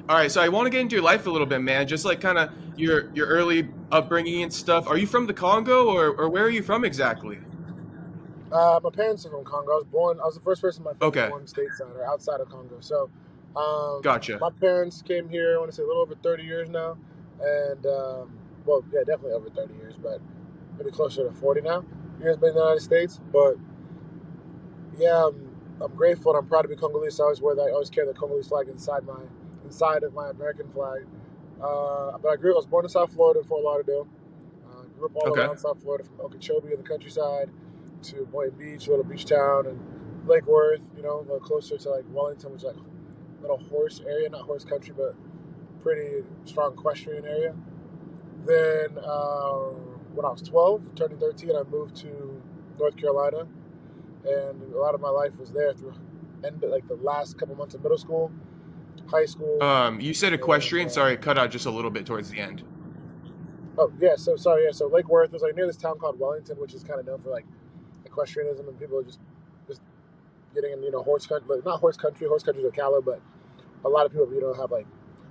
All right, so I want to get into your life a little bit, man. Just like kind of your early upbringing and stuff. Are you from the Congo, or where are you from exactly? My parents are from Congo. I was the first person in my family Okay, born stateside or outside of Congo. So, gotcha. my parents came here, I want to say a little over 30 years now. And, well, yeah, definitely over 30 years, but maybe closer to 40 now. Years been in the United States. But, yeah, I'm grateful and I'm proud to be Congolese. I always carry the Congolese flag inside of my American flag. But I was born in South Florida in Fort Lauderdale. Grew up all Okay. around South Florida, from Okeechobee in the countryside to Boynton Beach, a little beach town, and Lake Worth. A little closer to like Wellington, which is like a little horse area, not horse country, but pretty strong equestrian area. Then when I was 12, turning 13, I moved to North Carolina, and a lot of my life was there through like the last couple months of middle school, high school, You said and equestrian. Sorry, it cut out just a little bit towards the end. oh yeah, so sorry, yeah, so Lake Worth was like near this town called Wellington, which is kind of known for like equestrianism, and people are just getting in, horse country, like not horse country. Horse country is Ocala, but a lot of people, have like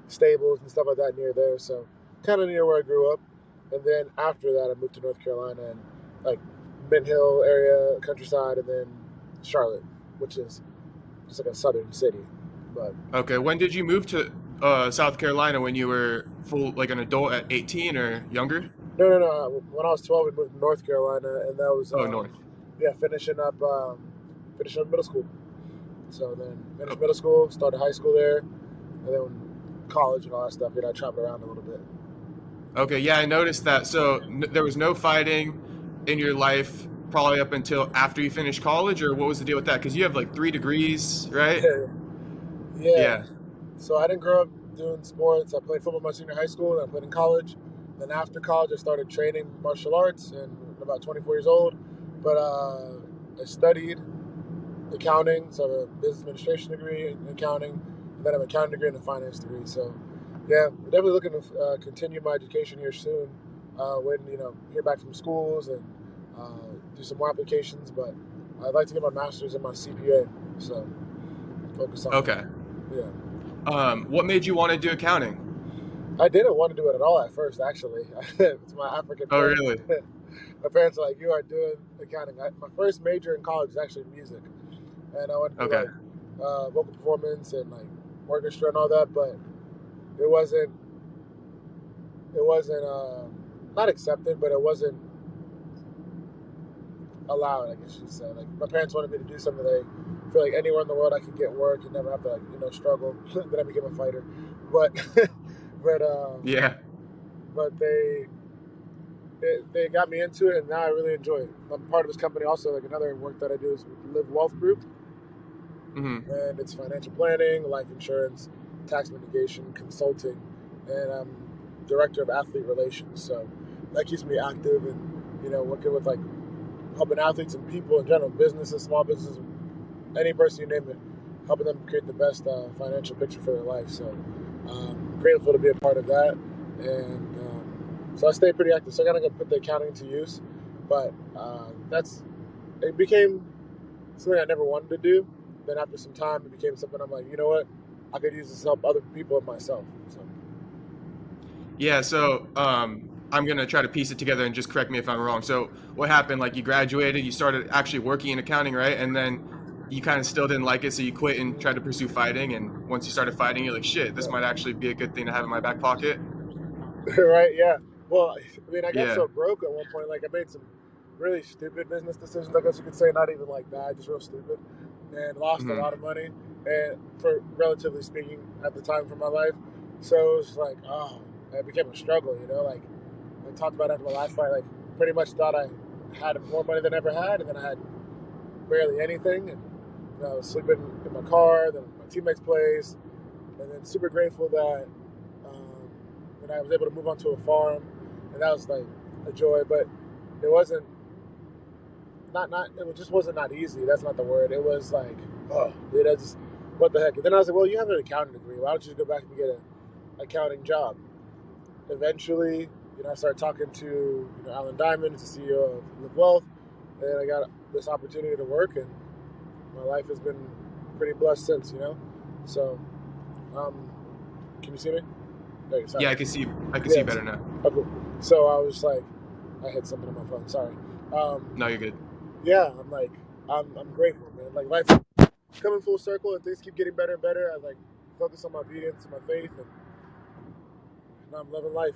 stables and stuff like that near there. So kind of near where I grew up. And then after that, I moved to North Carolina and like Mint Hill area, countryside, and then Charlotte, which is just like a southern city. But Okay, when did you move to South Carolina? When you were full, like an adult at 18 or younger? no, no, no. When I was 12, we moved to North Carolina, and that was Oh, north. yeah, finishing up middle school. So then finished middle school, started high school there, and then college and all that stuff. I traveled around a little bit. Okay, yeah, I noticed that. So there was no fighting in your life probably up until after you finished college, or what was the deal with that? Because you have like 3 degrees, right? Yeah. Yeah. So I didn't grow up doing sports. I played football my senior high school, then I played in college. Then after college, I started training martial arts, and about 24 years old. But I studied accounting, so I have a business administration degree in accounting, and then I have an accounting degree and a finance degree. So, yeah, I'm definitely looking to continue my education here soon. When hear back from schools and do some more applications, but I'd like to get my master's in my CPA. So focus on that. Okay. Yeah. What made you want to do accounting? I didn't want to do it at all at first, actually. It's my African Oh, parents. really? My parents are like, "You are doing accounting." My first major in college is actually music, and I went to do Okay. like vocal performance and like orchestra and all that. But it wasn't, not accepted, but it wasn't allowed. I guess you'd say. Like my parents wanted me to do something they feel like anywhere in the world I could get work and never have to like struggle. Then I became a fighter, but but Yeah. they got me into it, and now I really enjoy it. I'm part of this company also. Like another work that I do is with Live Wealth Group, Hmm. and it's financial planning, life insurance, tax mitigation, consulting, and I'm director of athlete relations. So that keeps me active and working with like helping athletes and people in general, businesses, small businesses, any person you name it, helping them create the best financial picture for their life. So grateful to be a part of that, and so I stay pretty active. So I gotta go put the accounting to use, but that's it became something I never wanted to do. Then after some time, it became something I'm like, you know what, I could use this to help other people and myself. So Yeah. So I'm gonna try to piece it together and just correct me if I'm wrong. So what happened? Like you graduated, you started actually working in accounting, right? And then you kind of still didn't like it, so you quit and tried to pursue fighting. And once you started fighting, you're like, shit, this yeah. might actually be a good thing to have in my back pocket. Right? Yeah. Well, I mean, I got Yeah. so broke at one point. Like, I made some really stupid business decisions. I guess you could say, not even like bad, just real stupid, and lost a Hmm. lot of money. And for relatively speaking, at the time for my life, so it was like, oh, it became a struggle. Like I talked about after my last fight. Like, pretty much thought I had more money than I ever had, and then I had barely anything. And I was sleeping in my car, then my teammate's place, and then super grateful that um, I was able to move onto a farm, and that was like a joy. But it wasn't not it just wasn't not easy. That's not the word. It was like, oh, dude, I just what the heck. And then I was like, well, you have an accounting degree. Why don't you go back and get an accounting job? Eventually, I started talking to Alan Diamond, the CEO of Live Wealth, and I got this opportunity to work, and my life has been pretty blessed since. So um, Can you see me? Okay, sorry. Yeah, I can see you Yes. better now. Oh, cool. So I was like, I hit something on my phone. Sorry. No, you're good. Yeah, I'm like, I'm grateful, man. Like life coming full circle and things keep getting better and better. I like focus on my obedience and my faith, and I'm loving life.